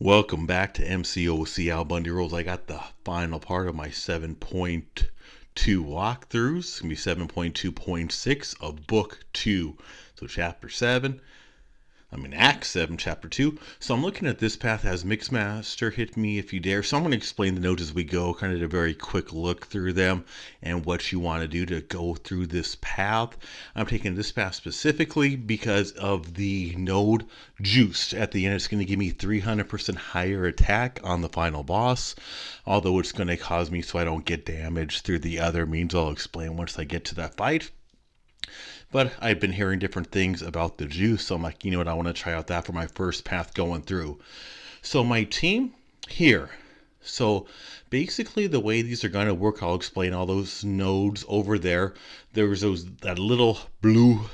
Welcome back to Mcoc AlBundyRules. I got the final part of my 7.2 walkthroughs. It's going to be 7.2.6 of Book 2. So Chapter 7. Act 7, Chapter 2. So I'm looking at this path as GwenMaster, hit me if you dare. So I'm going to explain the nodes as we go, kind of a very quick look through them and what you want to do to go through this path. I'm taking this path specifically because of the node juiced. At the end, it's going to give me 300% higher attack on the final boss, although it's going to cause me so I don't get damaged through the other means I'll explain once I get to that fight. But I've been hearing different things about the juice, so I'm like, you know what, I want to try out that for my first path going through. So my team here. So basically the way these are going to work, I'll explain all those nodes over there. There's that little blue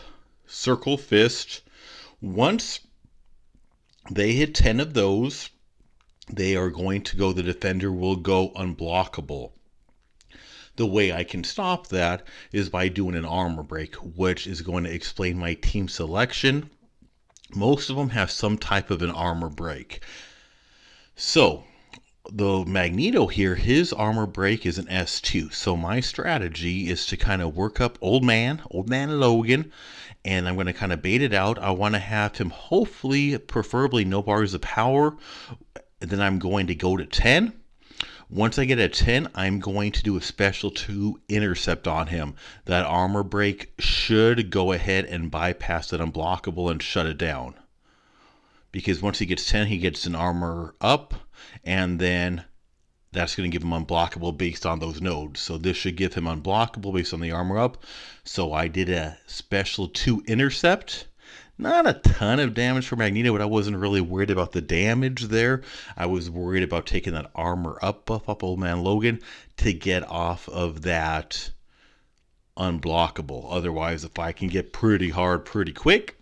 circle fist. Once they hit 10 of those, they are going to go, the defender will go unblockable. The way I can stop that is by doing an armor break, which is going to explain my team selection. Most of them have some type of an armor break. So the Magneto here, his armor break is an S2. So my strategy is to kind of work up Old Man Logan, and I'm going to kind of bait it out. I want to have him hopefully, preferably no bars of power. Then I'm going to go to 10. Once I get a 10, I'm going to do a special 2 intercept on him. That armor break should go ahead and bypass that unblockable and shut it down. Because once he gets 10, he gets an armor up, and then that's going to give him unblockable based on those nodes. So this should give him unblockable based on the armor up. So I did a special 2 intercept. Not a ton of damage for Magneto, but I wasn't really worried about the damage there. I was worried about taking that armor up buff up Old Man Logan to get off of that unblockable. Otherwise, if I can get pretty hard pretty quick,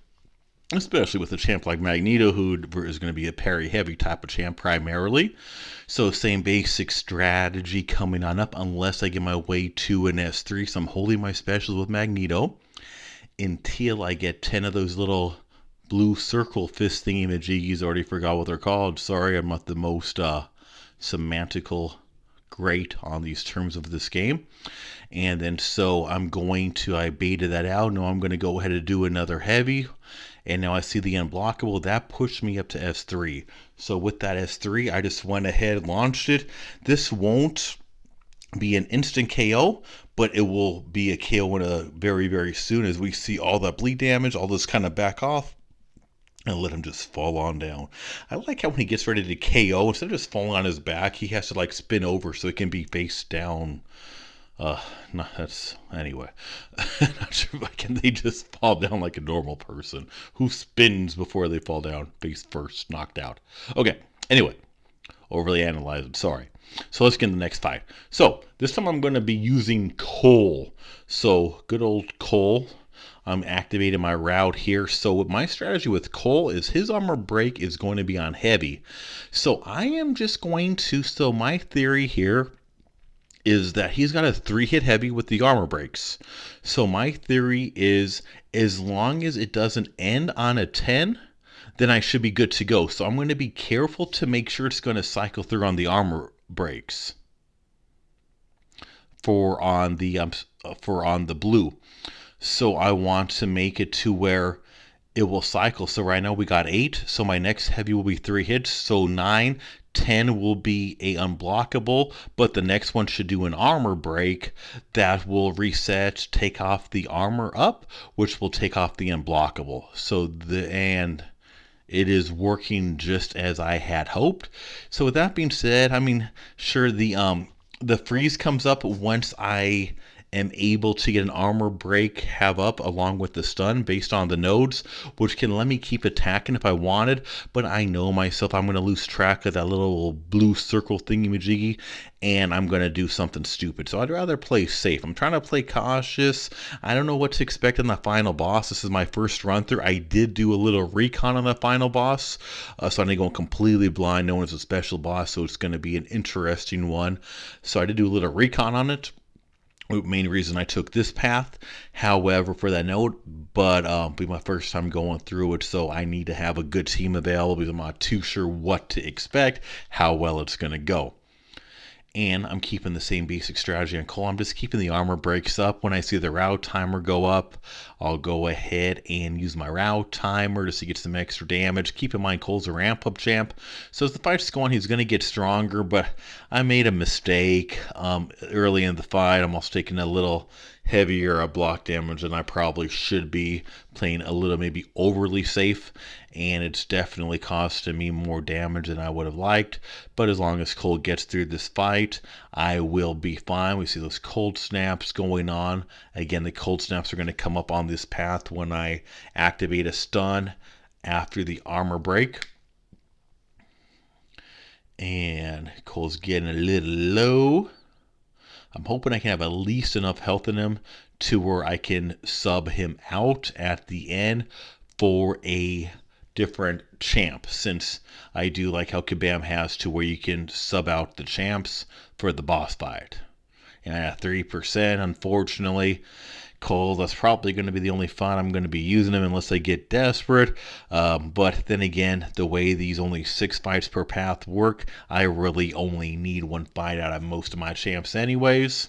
especially with a champ like Magneto, who is going to be a parry heavy type of champ primarily. So same basic strategy coming on up unless I get my way to an S3. So I'm holding my specials with Magneto until I get 10 of those little blue circle fist thingy-majiggies. Already forgot what they're called. Sorry, I'm not the most semantical great on these terms of this game. And then so I'm going to, I baited that out. Now I'm going to go ahead and do another heavy. And now I see the unblockable. That pushed me up to S3. So with that S3, I just went ahead, launched it. This won't be an instant KO, but it will be a KO in a very, very soon as we see all that bleed damage, all this kind of back off, and let him just fall on down. I like how when he gets ready to KO, instead of just falling on his back, he has to like spin over so it can be face down. No, that's, anyway. Not sure if they just fall down like a normal person who spins before they fall down, face first, knocked out. Okay, anyway. Overly analyzed, sorry. So let's get into the next fight. So this time I'm going to be using Kohl. So good old Kohl. I'm activating my route here. So my strategy with Kohl is his armor break is going to be on heavy. So I am just going to, so my theory here is that he's got a 3-hit heavy with the armor breaks. So my theory is as long as it doesn't end on a 10, then I should be good to go. So I'm going to be careful to make sure it's going to cycle through on the armor breaks for on the blue. So I want to make it to where it will cycle. So right now we got 8. So my next heavy will be 3 hits. So 9, 10 will be a unblockable, but the next one should do an armor break that will reset, take off the armor up, which will take off the unblockable. So it is working just as I had hoped. So with that being said, sure, the freeze comes up once I am able to get an armor break have up along with the stun based on the nodes, which can let me keep attacking if I wanted, but I know myself I'm going to lose track of that little blue circle thingy-majiggy, and I'm going to do something stupid. So I'd rather play safe. I'm trying to play cautious. I don't know what to expect in the final boss. This is my first run through. I did do a little recon on the final boss, so I didn't go completely blind. No one's a special boss, so it's going to be an interesting one. So I did do a little recon on it. Main reason I took this path. However, for that note, but be my first time going through it, so I need to have a good team available because I'm not too sure what to expect, how well it's going to go. And I'm keeping the same basic strategy on Kohl. I'm just keeping the armor breaks up. When I see the route timer go up, I'll go ahead and use my route timer just to get some extra damage. Keep in mind, Kohl's a ramp up champ. So as the fight's going, he's going to get stronger, but I made a mistake early in the fight. I'm also taking a little heavier block damage than I probably should be, playing a little maybe overly safe, and it's definitely costing me more damage than I would have liked. But as long as Kohl gets through this fight, I will be fine. We see those cold snaps going on. Again, the cold snaps are going to come up on this path when I activate a stun after the armor break. And Kohl's getting a little low. I'm hoping I can have at least enough health in him to where I can sub him out at the end for a different champ, since I do like how Kabam has to where you can sub out the champs for the boss fight. And at 3%, unfortunately, Kohl, that's probably going to be the only fight I'm going to be using him unless I get desperate. But then again, the way these only 6 fights per path work, I really only need 1 fight out of most of my champs anyways.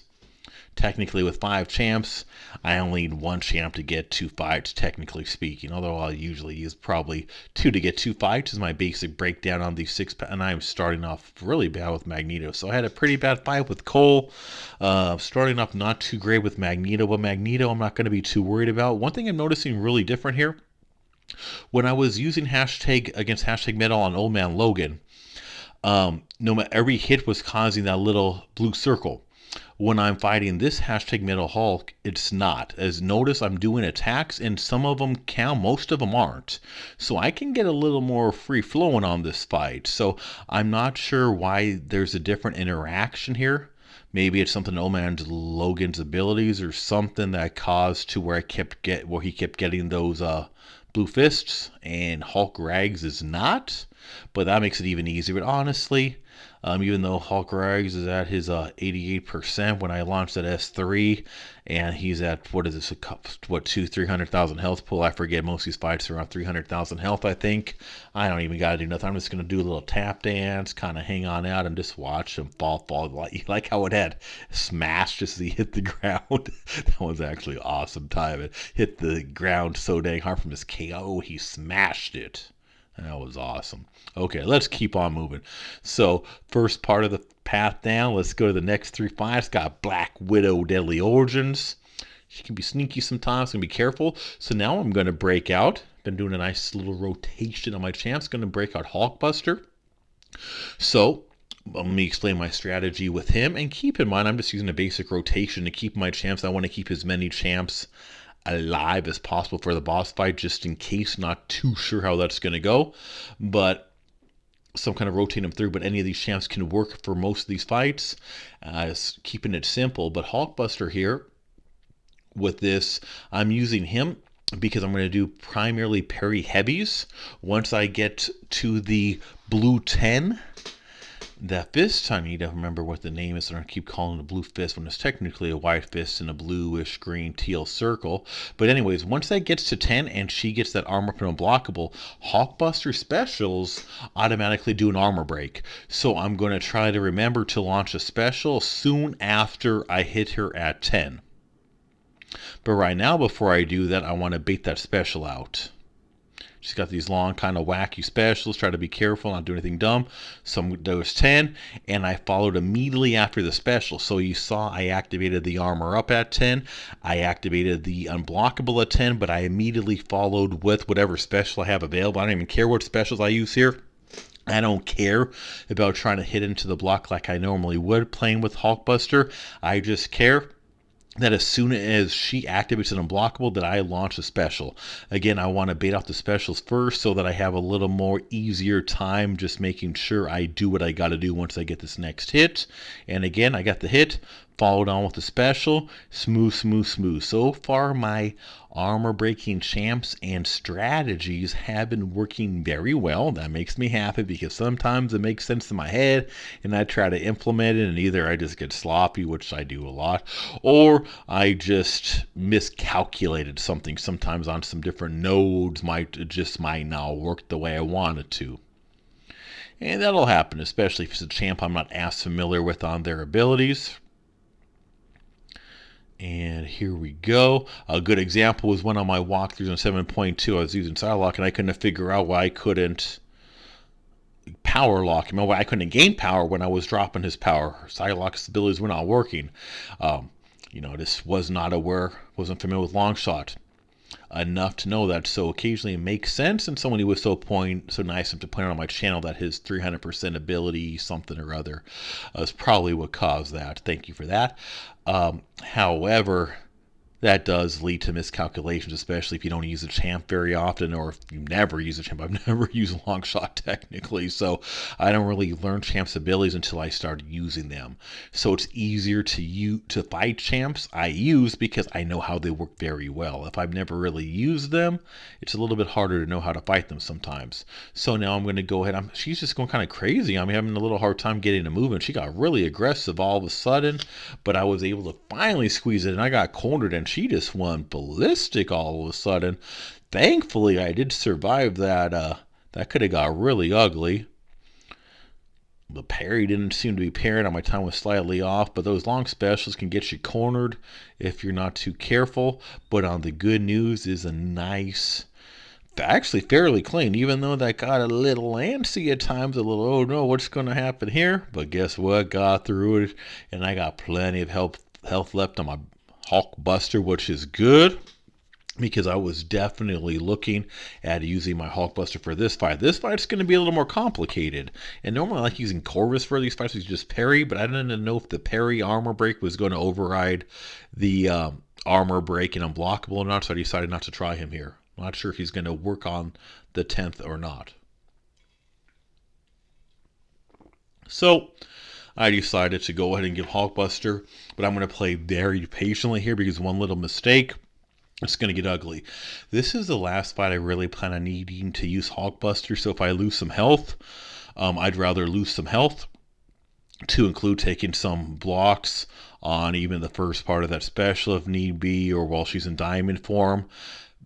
Technically, with 5 champs, I only need 1 champ to get 2 fights, technically speaking. Although I'll usually use probably 2 to get 2 fights is my basic breakdown on these 6. And I'm starting off really bad with Magneto. So I had a pretty bad fight with Kohl. Starting off not too great with Magneto. But Magneto I'm not going to be too worried about. One thing I'm noticing really different here, when I was using hashtag against hashtag metal on Old Man Logan, no matter, every hit was causing that little blue circle. When I'm fighting this hashtag Metal Hulk, it's not. As notice, I'm doing attacks, and some of them count, most of them aren't. So I can get a little more free flowing on this fight. So I'm not sure why there's a different interaction here. Maybe it's something Old Man Logan's abilities or something that caused to where he kept getting those blue fists, and Hulk Rags is not. But that makes it even easier. But honestly, even though Hulk Rags is at his 88% when I launched that S3, and he's at, what is this, 300,000 health pool. I forget, most of these fights are around 300,000 health, I think. I don't even got to do nothing. I'm just going to do a little tap dance, kind of hang on out, and just watch him fall. Like how it had smashed just as he hit the ground. That was actually awesome time. It hit the ground so dang hard from his KO, he smashed it. That was awesome. Okay, let's keep on moving. So, first part of the path down, let's go to the next 3 fights. Got Black Widow, Deadly Origins. She can be sneaky sometimes, so be careful. So now I'm going to break out. Been doing a nice little rotation on my champs. Going to break out Hulkbuster. So, let me explain my strategy with him. And keep in mind, I'm just using a basic rotation to keep my champs. I want to keep as many champs alive as possible for the boss fight, just in case. Not too sure how that's going to go, but some kind of rotating them through. But any of these champs can work for most of these fights, keeping it simple. But Hulkbuster here, with this, I'm using him because I'm going to do primarily parry heavies. Once I get to the blue 10, that fist, I need to remember what the name is. I don't keep calling it a blue fist when it's technically a white fist in a bluish green teal circle. But anyways, once that gets to 10 and she gets that armor up and unblockable, Hulkbuster specials automatically do an armor break. So I'm going to try to remember to launch a special soon after I hit her at 10. But right now, before I do that, I want to bait that special out. She's got these long, kind of wacky specials. Try to be careful, not do anything dumb. So there was 10, and I followed immediately after the special. So you saw I activated the armor up at 10. I activated the unblockable at 10, but I immediately followed with whatever special I have available. I don't even care what specials I use here. I don't care about trying to hit into the block like I normally would playing with Hulkbuster. I just care that as soon as she activates an unblockable, that I launch a special. Again, I want to bait off the specials first so that I have a little more easier time just making sure I do what I got to do once I get this next hit. And again, I got the hit, Followed on with the special. Smooth, smooth, smooth. So far, my armor breaking champs and strategies have been working very well. That makes me happy because sometimes it makes sense in my head and I try to implement it, and either I just get sloppy, which I do a lot, or I just miscalculated something. Sometimes on some different nodes might not work the way I want it to. And that'll happen, especially if it's a champ I'm not as familiar with on their abilities. And here we go. A good example was one on my walkthroughs on 7.2. I was using Psylocke and I couldn't figure out why I couldn't power lock him. Why I couldn't gain power when I was dropping his power. Psylocke's abilities were not working. This was not aware, wasn't familiar with Longshot enough to know that. So occasionally it makes sense, and someone who was so nice to point out on my channel that his 300% ability something or other is probably what caused that. Thank you for that. However, that does lead to miscalculations, especially if you don't use a champ very often, or if you never use a champ. I've never used a long shot technically, so I don't really learn champs' abilities until I start using them. So it's easier to fight champs I use because I know how they work very well. If I've never really used them, it's a little bit harder to know how to fight them sometimes. So now I'm going to go ahead. She's just going kind of crazy. I'm having a little hard time getting a move, and she got really aggressive all of a sudden, but I was able to finally squeeze it, and I got cornered, and she just went ballistic all of a sudden. Thankfully, I did survive that. That could have got really ugly. The parry didn't seem to be parried, and my time was slightly off, but those long specials can get you cornered if you're not too careful. But on the good news is a nice, actually fairly clean, even though that got a little antsy at times, a little, oh no, what's going to happen here? But guess what? Got through it, and I got plenty of health left on my Hulkbuster, which is good because I was definitely looking at using my Hulkbuster for this fight. This fight's going to be a little more complicated, and normally I like using Corvus for these fights. You just parry, but I didn't know if the parry armor break was going to override the armor break and unblockable or not, so I decided not to try him here. I'm not sure if he's going to work on the 10th or not. So I decided to go ahead and give Hulkbuster, but I'm going to play very patiently here because one little mistake, it's going to get ugly. This is the last fight I really plan on needing to use Hulkbuster, so if I lose some health, I'd rather lose some health to include taking some blocks on even the first part of that special if need be, or while she's in diamond form,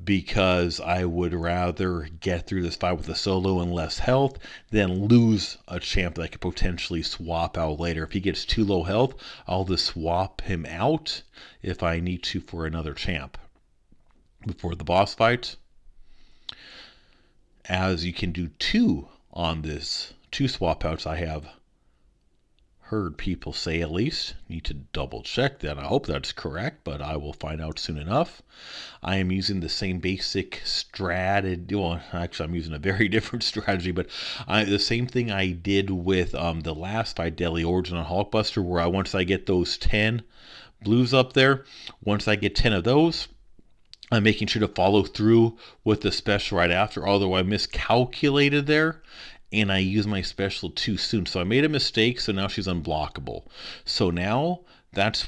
because I would rather get through this fight with a solo and less health than lose a champ that I could potentially swap out later. If he gets too low health, I'll just swap him out if I need to for another champ before the boss fight. As you can do two on this, two swap outs, I have heard people say, at least. Need to double check that. I hope that's correct, but I will find out soon enough. I am using the same basic strategy. Well, actually, I'm using a very different strategy, but the same thing I did with the last fight, Deadly Origin on Hulkbuster, where once I get those 10 blues up there, once I get 10 of those, I'm making sure to follow through with the special right after, although I miscalculated there and I used my special too soon. So I made a mistake, so now she's unblockable. So now that's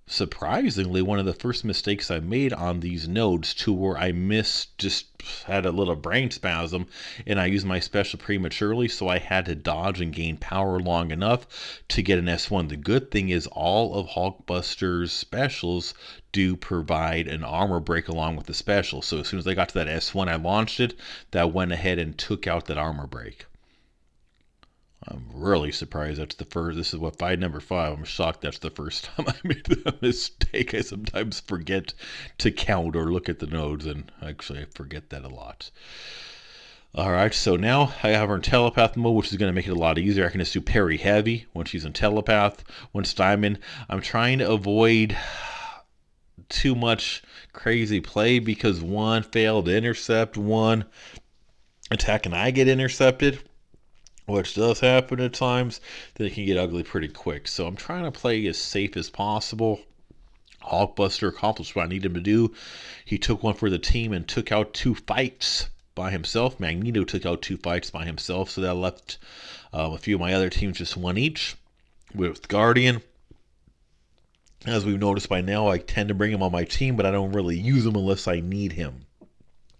surprisingly, one of the first mistakes I made on these nodes, to where I just had a little brain spasm and I used my special prematurely, so I had to dodge and gain power long enough to get an S1. The good thing is all of Hulkbuster's specials do provide an armor break along with the special. So as soon as I got to that S1, I launched it. That went ahead and took out that armor break. I'm really surprised that's the first. This is what fight number 5. I'm shocked that's the first time I made that mistake. I sometimes forget to count or look at the nodes, and actually I forget that a lot. Alright, so now I have her in telepath mode, which is going to make it a lot easier. I can just do parry heavy when she's in telepath. Once diamond, I'm trying to avoid too much crazy play because one failed to intercept, one attack and I get intercepted, which does happen at times. Then it can get ugly pretty quick. So I'm trying to play as safe as possible. Hulkbuster accomplished what I needed him to do. He took one for the team and took out 2 fights by himself. Magneto took out 2 fights by himself, so that left a few of my other teams just 1 each with Guardian. As we've noticed by now, I tend to bring him on my team, but I don't really use him unless I need him.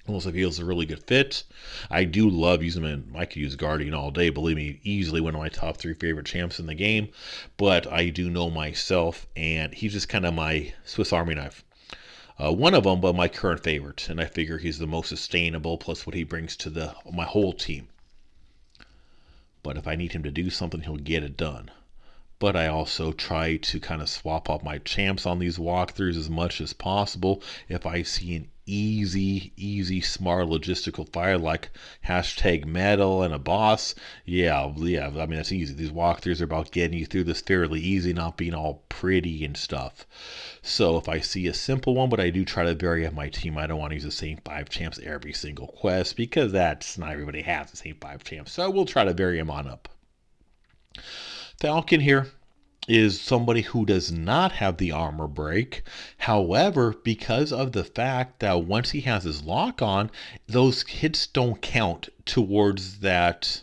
Unless I feel it's a really good fit. I do love using him, and I could use Guardian all day. Believe me, easily one of my top 3 favorite champs in the game. But I do know myself, and he's just kind of my Swiss Army knife. One of them, but my current favorite, and I figure he's the most sustainable, plus what he brings to my whole team. But if I need him to do something, he'll get it done. But I also try to kind of swap up my champs on these walkthroughs as much as possible. If I see an easy, smart logistical fight like hashtag metal and a boss, yeah, I mean, that's easy. These walkthroughs are about getting you through this fairly easy, not being all pretty and stuff. So if I see a simple one, but I do try to vary up my team. I don't want to use the same 5 champs every single quest because that's not everybody has the same 5 champs. So I will try to vary them on up. Falcon here is somebody who does not have the armor break. However, because of the fact that once he has his lock on, those hits don't count towards that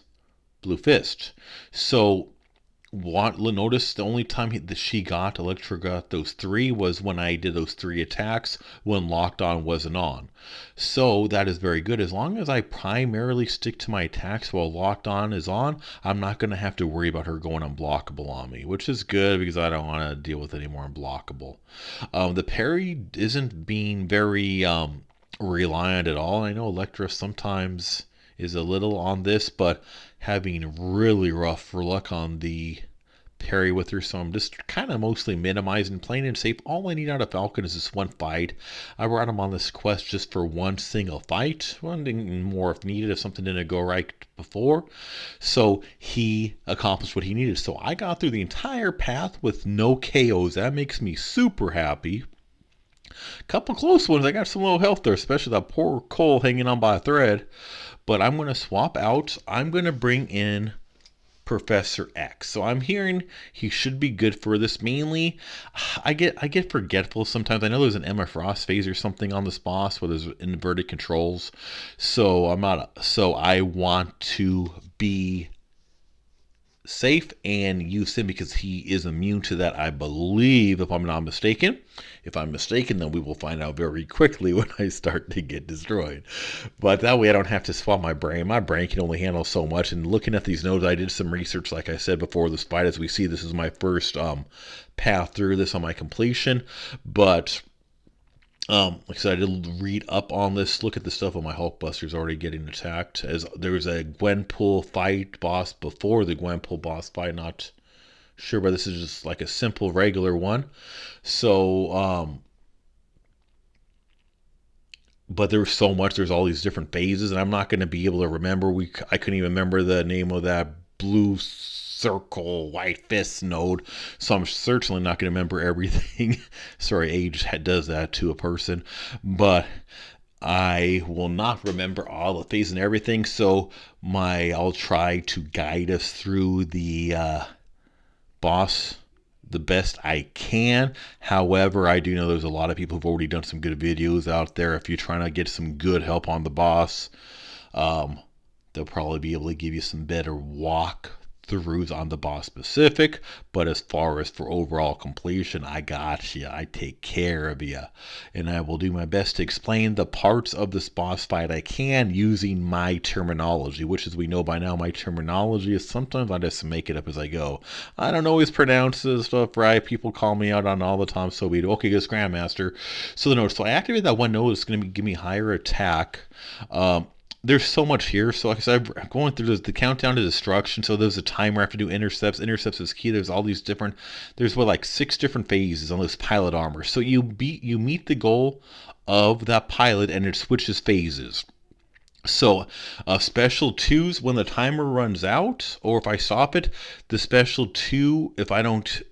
blue fist. So notice the only time Electra got those 3 was when I did those 3 attacks when locked on wasn't on. So that is very good. As long as I primarily stick to my attacks while locked on is on, I'm not going to have to worry about her going unblockable on me, which is good because I don't want to deal with any more unblockable. The parry isn't being very reliant at all. I know Electra sometimes is a little on this, but having really rough luck on the parry with her, so I'm just kind of mostly minimizing, playing it safe. All I need out of Falcon is this one fight. I brought him on this quest just for one single fight, one more if needed, if something didn't go right before. So he accomplished what he needed. So I got through the entire path with no KOs. That makes me super happy. Couple close ones. I got some low health there, especially that poor Kohl hanging on by a thread. But I'm going to swap out. I'm going to bring in Professor X. So I'm hearing he should be good for this. Mainly, I get forgetful sometimes. I know there's an Emma Frost phase or something on this boss where there's inverted controls. So I want to be safe and use him because he is immune to that, I believe, if I'm not mistaken. If I'm mistaken, then we will find out very quickly when I start to get destroyed. But that way I don't have to swap my brain. My brain can only handle so much. And looking at these nodes, I did some research, like I said before this fight. As we see, this is my first path through this on my completion. But like I said, I did read up on this. Look at the stuff on my Hulkbuster's already getting attacked. As there was a Gwenpool fight boss before the Gwenpool boss fight. Not sure, but this is just like a simple regular one. So, but there's so much. There's all these different phases, and I'm not going to be able to remember. I couldn't even remember the name of that blue circle white fist node, so I'm certainly not going to remember everything. Sorry, age does that to a person, but I will not remember all the phases and everything. So I'll try to guide us through the boss the best I can. However, I do know there's a lot of people who've already done some good videos out there. If you're trying to get some good help on the boss, they'll probably be able to give you some better walkthroughs on the boss specific. But as far as for overall completion, I got you. I take care of you. And I will do my best to explain the parts of this boss fight I can using my terminology, which, as we know by now, my terminology is sometimes I just make it up as I go. I don't always pronounce this stuff right. People call me out on all the time. So we do, okay, good GwenMaster. So I activate that one node. It's going to give me higher attack. There's so much here. So like I said, I'm going through the countdown to destruction. So there's a timer I have to do intercepts. Intercepts is key. There's all these different, there's like 6 different phases on this pilot armor. So you meet the goal of that pilot and it switches phases. So special 2s, when the timer runs out, or if I stop it, the special 2, if I don't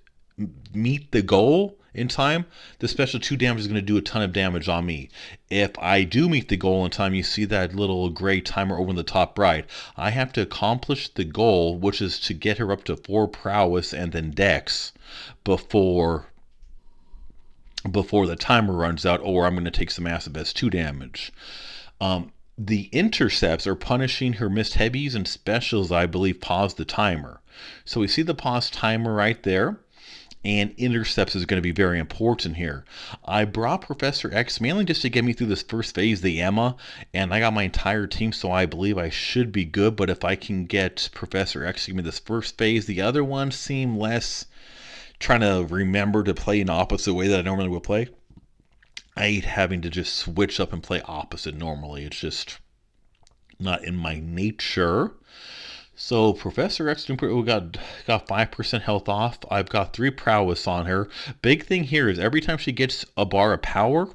meet the goal in time, the special 2 damage is going to do a ton of damage on me. If I do meet the goal in time, you see that little gray timer over in the top right. I have to accomplish the goal, which is to get her up to 4 prowess and then dex before the timer runs out, or I'm going to take some massive S2 damage. The intercepts are punishing her missed heavies, and specials, I believe, pause the timer. So we see the pause timer right there. and intercepts is going to be very important here. I brought Professor X mainly just to get me through this first phase, the Emma, and I got my entire team, so I believe I should be good. But if I can get Professor X to give me this first phase, the other ones seem less trying to remember to play in the opposite way that I normally would play. I hate having to just switch up and play opposite normally. It's just not in my nature. So Professor X, we got 5% health off. I've got 3 prowess on her. Big thing here is every time she gets a bar of power,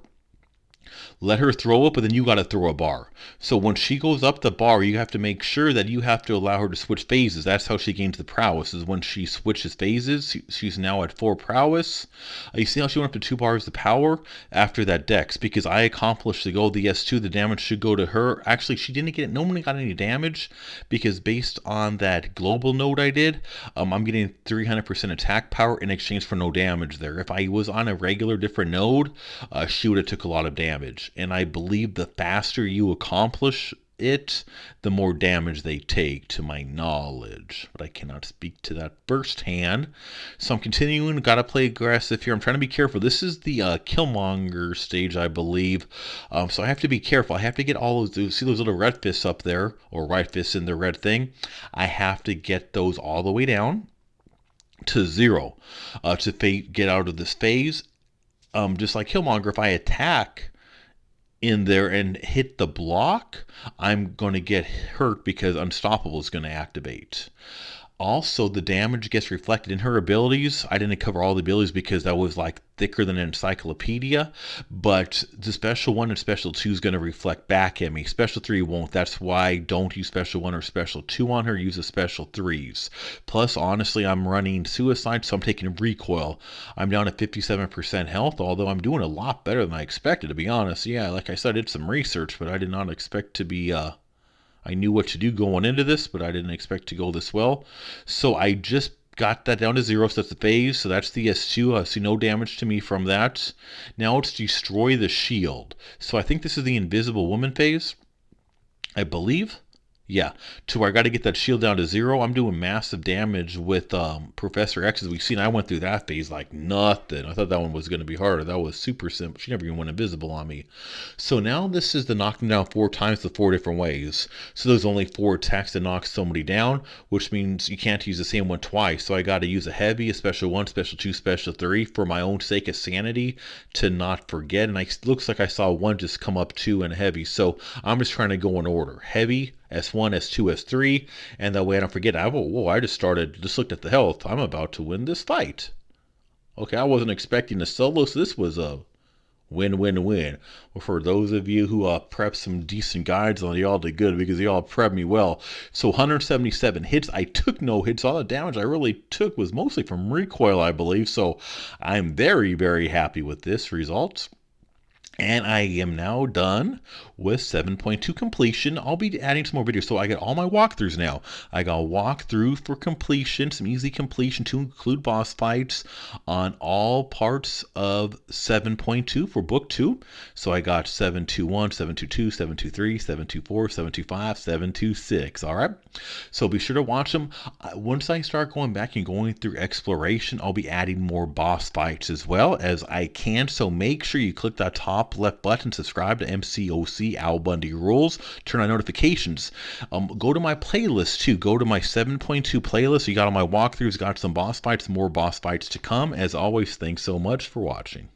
let her throw it, but then you got to throw a bar. So when she goes up the bar, you have to make sure that you have to allow her to switch phases. That's how she gains the prowess, is when she switches phases. She's now at 4 prowess. You see how she went up to 2 bars of power after that dex? Because I accomplished the goal, the S2, the damage should go to her. Actually, she didn't get, no one got any damage, because based on that global node I did, I'm getting 300% attack power in exchange for no damage there. If I was on a regular different node, she would have took a lot of damage. And I believe the faster you accomplish it, the more damage they take, to my knowledge. But I cannot speak to that firsthand. So I'm continuing. Got to play aggressive here. I'm trying to be careful. This is the Killmonger stage, I believe. So I have to be careful. I have to get all those, see those little red fists up there, or right fists in the red thing. I have to get those all the way down to 0 to get out of this phase. Just like Killmonger, if I attack in there and hit the block, I'm going to get hurt because Unstoppable is going to activate. Also, the damage gets reflected in her abilities. I didn't cover all the abilities because that was like thicker than an encyclopedia, but the special 1 and special 2 is going to reflect back at me. Special 3 won't. That's why don't use special 1 or special 2 on her. Use the special 3s. Plus, honestly, I'm running suicide, so I'm taking recoil. I'm down at 57% health, although I'm doing a lot better than I expected, to be honest. Yeah, like I said, I did some research, but I did not expect to be I knew what to do going into this, but I didn't expect to go this well. So I just got that down to 0, so that's the phase. So that's the S2. I see no damage to me from that. Now it's destroy the shield. So I think this is the Invisible Woman phase, I believe. Yeah, to where I got to get that shield down to 0. I'm doing massive damage with Professor X. As we've seen, I went through that phase like nothing. I thought that one was going to be harder. That was super simple. She never even went invisible on me. So now this is the knocking down 4 times the 4 different ways. So there's only 4 attacks to knock somebody down, which means you can't use the same one twice. So I got to use a heavy, a special 1, special 2, special 3 for my own sake of sanity to not forget. And it looks like I saw 1 just come up 2 and heavy. So I'm just trying to go in order. Heavy, S1, S2, S3, and that way I don't forget. I just looked at the health. I'm about to win this fight. Okay, I wasn't expecting a solo, so this was a win-win-win. Well, for those of you who prepped some decent guides on, y'all did good because y'all prepped me well. So 177 hits. I took no hits. All the damage I really took was mostly from recoil, I believe. So I'm very, very happy with this result. And I am now done with 7.2 completion. I'll be adding some more videos. So I got all my walkthroughs now. I got a walkthrough for completion, some easy completion to include boss fights on all parts of 7.2 for book 2. So I got 721, 722, 723, 724, 725, 726. All right. So be sure to watch them. Once I start going back and going through exploration, I'll be adding more boss fights as well as I can. So make sure you click that top left button, subscribe to Mcoc AlBundyRules, turn on notifications. Go to my playlist too. Go to my 7.2 playlist. You got all my walkthroughs, got some boss fights, more boss fights to come. As always, thanks so much for watching.